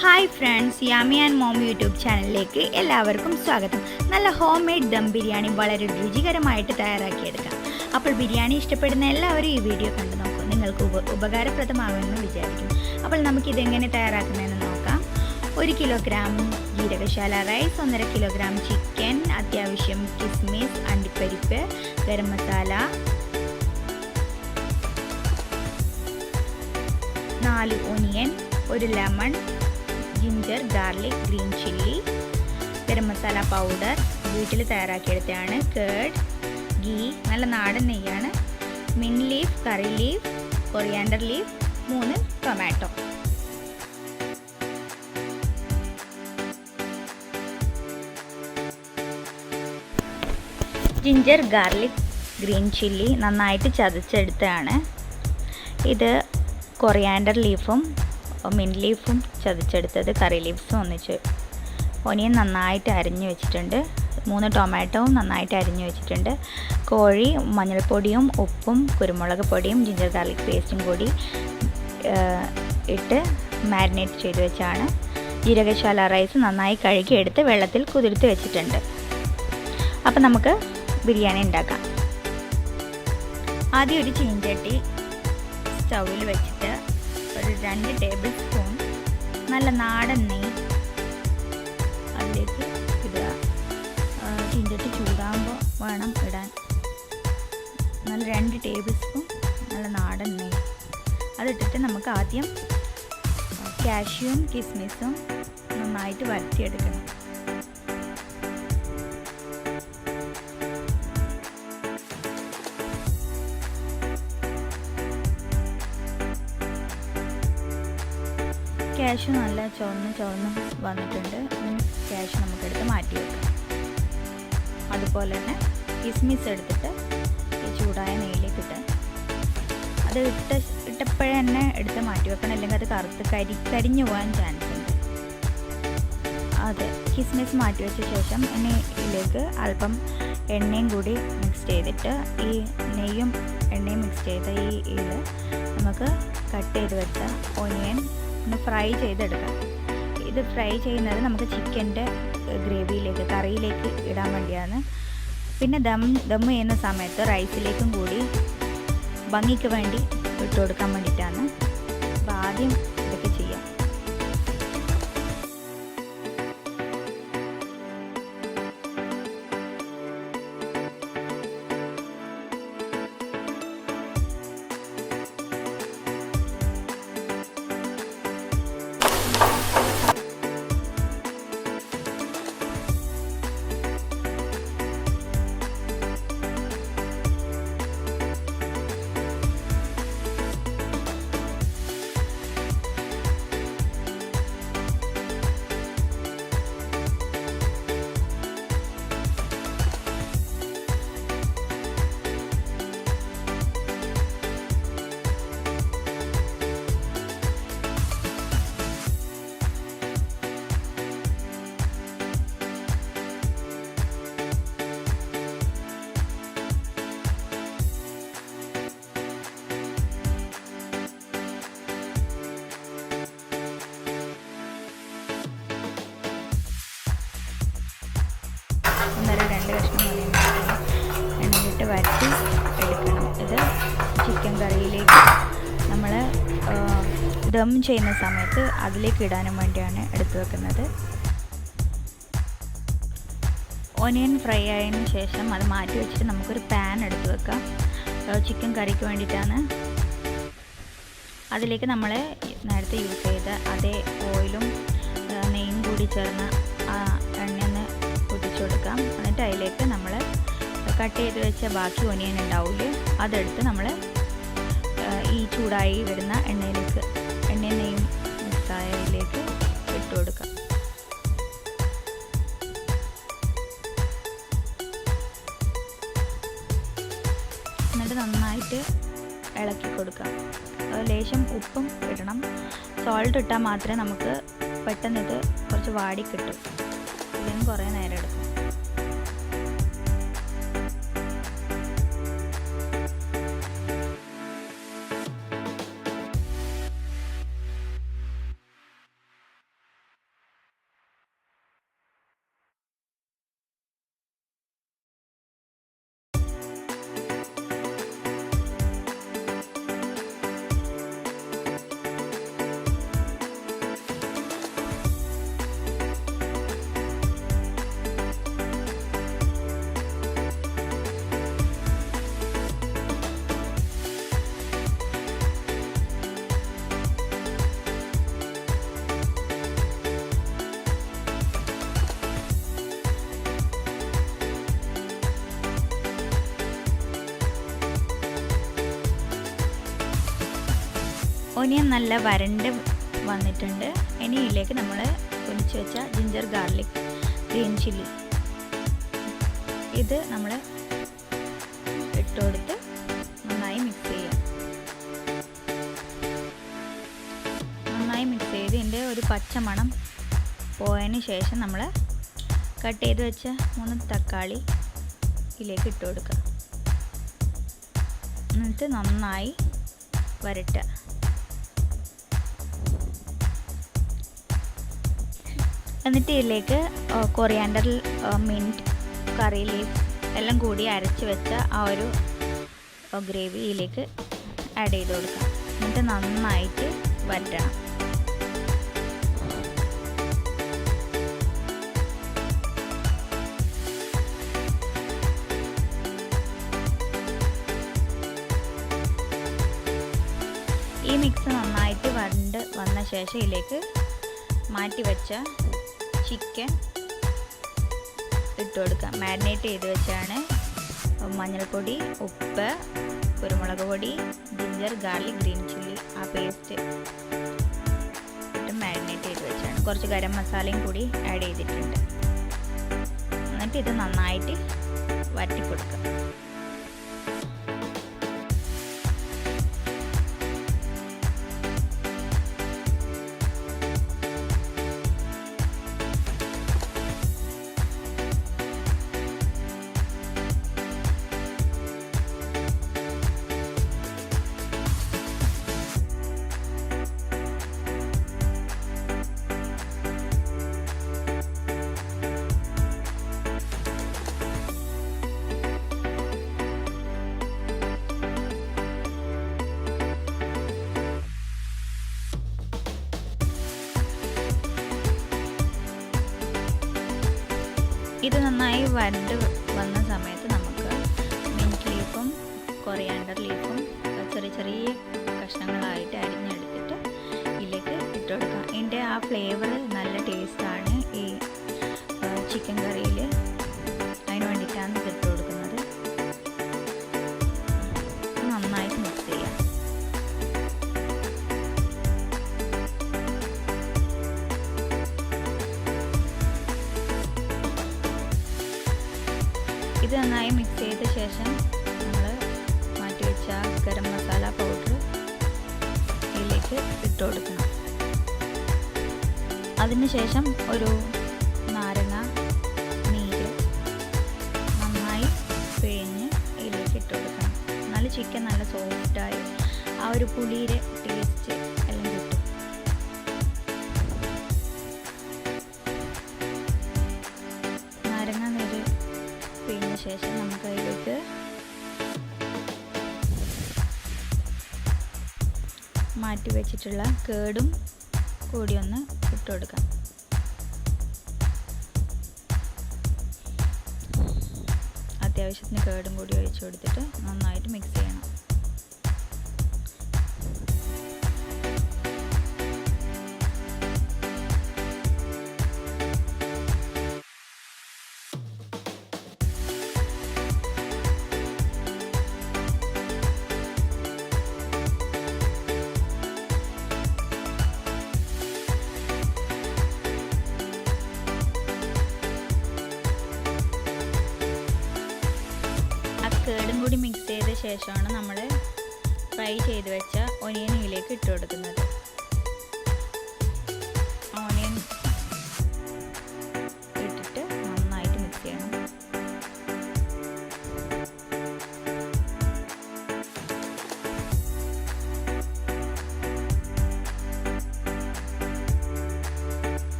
Hi friends, Yami and mom YouTube ചാനലിലേക്ക് എല്ലാവർക്കും സ്വാഗതം. നല്ല ഹോം മെയ്ഡ് ദം ബിരിയാണി വളരെ രുചികരമായിട്ട് തയ്യാറാക്കിയെടുക്കാം. അപ്പോൾ ബിരിയാണി ഇഷ്ടപ്പെടുന്ന എല്ലാവരും ഈ വീഡിയോ കണ്ടു നോക്കൂ. നിങ്ങൾക്ക് ഉപകാരപ്രദമാകുമെന്ന് വിചാരിക്കും. അപ്പോൾ നമുക്കിതെങ്ങനെ തയ്യാറാക്കുന്നതെന്ന് നോക്കാം. 1 kilogram jeerakasala rice, 1.5 kilogram chicken, അത്യാവശ്യം കിസ്മിസ്, അണ്ടിപ്പരിപ്പ്, garam masala, 4 onion, 1 lemon, ginger, garlic, green chilli, garam masala powder വീട്ടിൽ തയ്യാറാക്കിയെടുത്തതാണ്, കേർഡ്, ഗീ, നല്ല നാടൻ നെയ്യാണ്, mint leaf, curry leaf, coriander leaf, 3 tomato. Ginger, garlic, green chilli നന്നായിട്ട് ചതച്ചെടുത്തതാണ്. ഇത് കൊറിയാൻഡർ ലീഫും മിൻറ്റ് ലീഫും ചതച്ചെടുത്തത്, കറി ലീവ്സും ഒന്നിച്ച്. ഒനിയൻ നന്നായിട്ട് അരിഞ്ഞു വെച്ചിട്ടുണ്ട്, 3 ടൊമാറ്റോവും നന്നായിട്ട് അരിഞ്ഞു വെച്ചിട്ടുണ്ട്. കോഴി മഞ്ഞൾപ്പൊടിയും ഉപ്പും കുരുമുളക് പൊടിയും ജിഞ്ചർ ഗാർലിക് പേസ്റ്റും കൂടി ഇട്ട് മാരിനേറ്റ് ചെയ്ത് വെച്ചാണ്. ജീരകശാല റൈസ് നന്നായി കഴുകിയെടുത്ത് വെള്ളത്തിൽ കുതിർത്ത് വെച്ചിട്ടുണ്ട്. അപ്പം നമുക്ക് ബിരിയാണി ഉണ്ടാക്കാം. ആദ്യം ഒരു ചീഞ്ചട്ടി സ്റ്റൗവിൽ വെച്ചിട്ട് ഒരു 2 ടേബിൾ സ്പൂൺ നല്ല നാടൻ നെയ്യ് അതിലേക്ക് ഇടുക. ചീഞ്ചട്ടി ചൂടാകുമ്പോൾ വേണം ഇടാൻ. നല്ല 2 ടേബിൾ സ്പൂൺ നല്ല നാടൻ നെയ്യ് അതിട്ടിട്ട് നമുക്ക് ആദ്യം കാഷ്യൂവും കിസ്മിസും നന്നായിട്ട് വരട്ടിയെടുക്കണം. കാഷ്യൂ നല്ല ചുവന്ന് വന്നിട്ടുണ്ട്. കാഷ്യൂ നമുക്കെടുത്ത് മാറ്റി വെക്കാം. അതുപോലെ തന്നെ കിസ്മിസ് എടുത്തിട്ട് ഈ ചൂടായ നെയ്യിലേക്ക് അത് ഇട്ടപ്പോഴേ തന്നെ എടുത്ത് മാറ്റി വെക്കണം, അല്ലെങ്കിൽ അത് കരിഞ്ഞു പോകാൻ ചാൻസ് ഉണ്ട്. അതെ, കിസ്മിസ് മാറ്റി വെച്ച ശേഷം എണ്ണയിലേക്ക് അല്പം എണ്ണയും കൂടി മിക്സ് ചെയ്തിട്ട് ഈ നെയ്യും എണ്ണയും മിക്സ് ചെയ്ത ഈ നമുക്ക് കട്ട് ചെയ്ത് വെച്ച ഓണിയൻ ഒന്ന് ഫ്രൈ ചെയ്തെടുക്കാം. ഇത് ഫ്രൈ ചെയ്യുന്നത് നമുക്ക് ചിക്കൻ്റെ ഗ്രേവിയിലേക്ക്, കറിയിലേക്ക് ഇടാൻ വേണ്ടിയാണ്. പിന്നെ ദം ചെയ്യുന്ന സമയത്ത് റൈസിലേക്കും കൂടി ഭംഗിക്ക് വേണ്ടി ഇട്ട് കൊടുക്കാൻ വേണ്ടിയിട്ടാണ്. അപ്പോൾ ആദ്യം ഇതൊക്കെ ചെയ്യാം. അന്നേരം 2 കഷ്ണം എണ്ണയിലിട്ട് വരട്ടി എടുക്കണം. ഇത് ചിക്കൻ കറിയിലേക്ക് നമ്മൾ ദം ചെയ്യുന്ന സമയത്ത് അതിലേക്ക് ഇടാനും വേണ്ടിയാണ് എടുത്തു വെക്കുന്നത്. ഓനിയൻ ഫ്രൈ ആയതിനു ശേഷം അത് മാറ്റി വെച്ചിട്ട് നമുക്കൊരു പാൻ എടുത്ത് വെക്കാം. ചിക്കൻ കറിക്ക് വേണ്ടിയിട്ടാണ്. അതിലേക്ക് നമ്മൾ നേരത്തെ യൂസ് ചെയ്ത അതേ ഓയിലും നെയ്യും കൂടി ചേർന്ന എണ്ണയൊന്ന് പൊട്ടിച്ചു കൊടുക്കാം. എന്നിട്ട് അതിലേക്ക് നമ്മൾ കട്ട് ചെയ്ത് വെച്ച ബാക്കി ഒനിയൻ ഉണ്ടാവില്ലേ, അതെടുത്ത് നമ്മൾ ഈ ചൂടായി വരുന്ന എണ്ണയിലേക്ക്, എണ്ണയും നെയ്യും മിക്സായതിലേക്ക് ഇട്ട് കൊടുക്കാം. എന്നിട്ട് നന്നായിട്ട് ഇളക്കി കൊടുക്കാം. ലേശം ഉപ്പും ഇടണം. സോൾട്ട് ഇട്ടാൽ മാത്രമേ നമുക്ക് പെട്ടെന്ന് ഇത് കുറച്ച് വാടി കിട്ടും, ഇല്ലെങ്കിൽ കുറേ നേരം എടുക്കും. ഓനിയൻ നല്ല വരണ്ട് വന്നിട്ടുണ്ട്. ഇനി ഇതിലേക്ക് നമ്മൾ പൊടിച്ച് വെച്ച ജിഞ്ചർ ഗാർലിക് ഗ്രീൻ ചില്ലി ഇത് നമ്മൾ ഇട്ട് കൊടുത്ത് നന്നായി മിക്സ് ചെയ്യുക. നന്നായി മിക്സ് ചെയ്ത് ഇതിൻ്റെ ഒരു പച്ചമണം പോയതിന് ശേഷം നമ്മൾ കട്ട് ചെയ്ത് വെച്ച 3 തക്കാളി ഇതിലേക്ക് ഇട്ട് കൊടുക്കുക. എന്നിട്ട് നന്നായി വരട്ടുക. എന്നിട്ട് ഇതിലേക്ക് കൊറിയാൻഡർ, മിൻറ്റ്, കറി ലീഫ് എല്ലാം കൂടി അരച്ച് വെച്ച ആ ഒരു ഗ്രേവി ഇതിലേക്ക് ആഡ് ചെയ്ത് കൊടുക്കുക. എന്നിട്ട് നന്നായിട്ട് വരട്ടണം. ഈ മിക്സ് നന്നായിട്ട് വരണ്ട് വന്ന ശേഷം ഇതിലേക്ക് മാറ്റി വെച്ച ചിക്കൻ ഇട്ട് കൊടുക്കാം. മാരിനേറ്റ് ചെയ്ത് വെച്ചാണ് മഞ്ഞൾപ്പൊടി, ഉപ്പ്, കുരുമുളക് പൊടി, ജിഞ്ചർ ഗാർലിക് ഗ്രീൻ ചില്ലി ആ പേസ്റ്റ് ഇട്ട് മാരിനേറ്റ് ചെയ്ത് വെച്ചാണ്. കുറച്ച് ഗരം മസാലയും കൂടി ആഡ് ചെയ്തിട്ടുണ്ട്. എന്നിട്ട് ഇത് നന്നായിട്ട് വറ്റി കൊടുക്കാം. ഇത് നന്നായി വരണ്ട് വന്ന സമയത്ത് നമുക്ക് മിൻറ്റ് ലീഫും കൊറിയാൻഡർ ലീഫും ചെറിയ ചെറിയ കഷ്ണങ്ങളായിട്ട് അരിഞ്ഞെടുത്തിട്ട് ഇതിലേക്ക് ഇട്ട് കൊടുക്കാം. ഇതിൻ്റെ ആ ഫ്ലേവർ നല്ല ടേസ്റ്റാണ് ഈ ചിക്കൻ കറിയിൽ. അതിന് വേണ്ടിയിട്ടാണ് ഇത് ഇട്ട് കൊടുക്കുന്നത്. നന്നായിട്ട് മിക്സ് ചെയ്യാം. ഇത് നന്നായി മിക്സ് ചെയ്ത ശേഷം നമ്മൾ മാറ്റി വെച്ച ഗരം മസാല പൗഡർ ഇതിലേക്ക് ഇട്ട് കൊടുക്കണം. അതിനുശേഷം ഒരു നാരങ്ങ നീര് നന്നായി പിഴിഞ്ഞ് ഇതിലേക്ക് ഇട്ട് കൊടുക്കണം. എന്നാലും ചിക്കൻ നല്ല സോഫ്റ്റായി ആ ഒരു പുളിയുടെ ടേസ്റ്റ് എല്ലാം കിട്ടും. നാരങ്ങ നീര് പിഴിഞ്ഞ ശേഷം നമുക്ക് അതിലേക്ക് മാറ്റി വെച്ചിട്ടുള്ള കേടും കൂടി ഒന്ന് ഇട്ട് കൊടുക്കാം. അത്യാവശ്യത്തിന് കേടും കൂടി ഒഴിച്ചു കൊടുത്തിട്ട് നന്നായിട്ട് മിക്സ് ചെയ്യണം. കേടും കൂടി മിക്സ് ചെയ്ത ശേഷമാണ് നമ്മൾ ഫ്രൈ ചെയ്ത് വെച്ച ഒനിയൻ ഇതിലേക്ക് ഇട്ട് കൊടുക്കുന്നത്. ഓനിയൻ ഇട്ടിട്ട് നന്നായിട്ട് മിക്സ് ചെയ്യണം.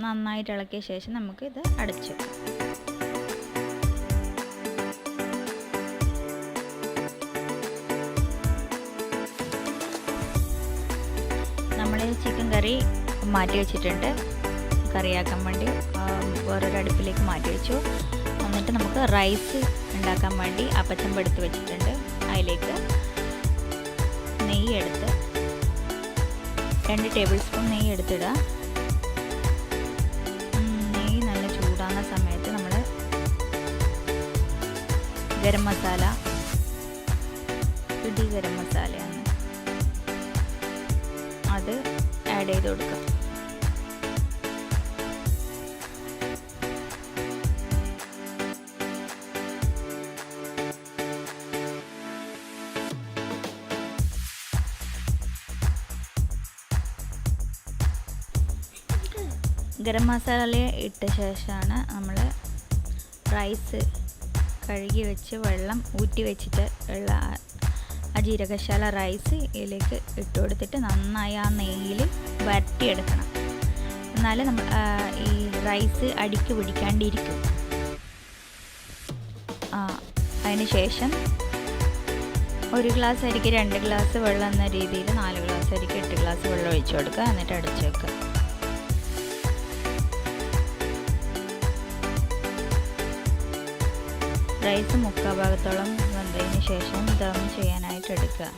നന്നായിട്ട് ഇളക്കിയ ശേഷം നമുക്ക് ഇത് അടച്ചു. നമ്മൾ ചിക്കൻ കറി മാറ്റി വെച്ചിട്ടുണ്ട്. കറിയാക്കാൻ വേണ്ടി വേറൊരു അടുപ്പിലേക്ക് മാറ്റി വെച്ചു. എന്നിട്ട് നമുക്ക് റൈസ് ഉണ്ടാക്കാൻ വേണ്ടി അപ്പച്ചമ്പ് എടുത്ത് വെച്ചിട്ടുണ്ട്. അതിലേക്ക് നെയ്യ് എടുത്ത് 2 ടേബിൾ സ്പൂൺ നെയ്യ് എടുത്തിടുക. ഗരം മസാല, പിടി ഗരം മസാലയാണ്, അത് ആഡ് ചെയ്ത് കൊടുക്കാം. ഗരം മസാല ഇട്ട ശേഷമാണ് നമ്മൾ റൈസ് കഴുകി വെച്ച് വെള്ളം ഊറ്റി വെച്ചിട്ട് ഉള്ള ആ ജീരകശാല റൈസ് ഇതിലേക്ക് ഇട്ട് കൊടുത്തിട്ട് നന്നായി ആ നെയ്യിൽ വരട്ടിയെടുക്കണം. എന്നാലും നമ്മൾ ഈ റൈസ് അടിക്ക് പിടിക്കാണ്ടിരിക്കും. അതിന് ശേഷം 1 ഗ്ലാസ് അരിക്ക് 2 ഗ്ലാസ് വെള്ളം എന്ന രീതിയിൽ 4 ഗ്ലാസ് അരിക്ക് 8 ഗ്ലാസ് വെള്ളം ഒഴിച്ചു കൊടുക്കുക. എന്നിട്ട് അടച്ചു വെക്കുക. റൈസ് 3/4 ഭാഗത്തോളം വെന്തതിന് ശേഷം ദം ചെയ്യാനായിട്ട് എടുക്കുക.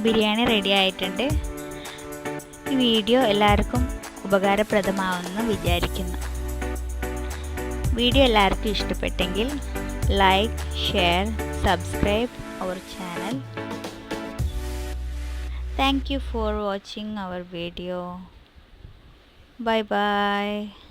ബിരിയാണി റെഡി ആയിട്ടുണ്ട്. ഈ വീഡിയോ എല്ലാവർക്കും ഉപകാരപ്രദമാവുമെന്ന് വിചാരിക്കുന്നു. വീഡിയോ എല്ലാവർക്കും ഇഷ്ടപ്പെട്ടെങ്കിൽ like, share, subscribe our channel. Thank you for watching our video. Bye bye.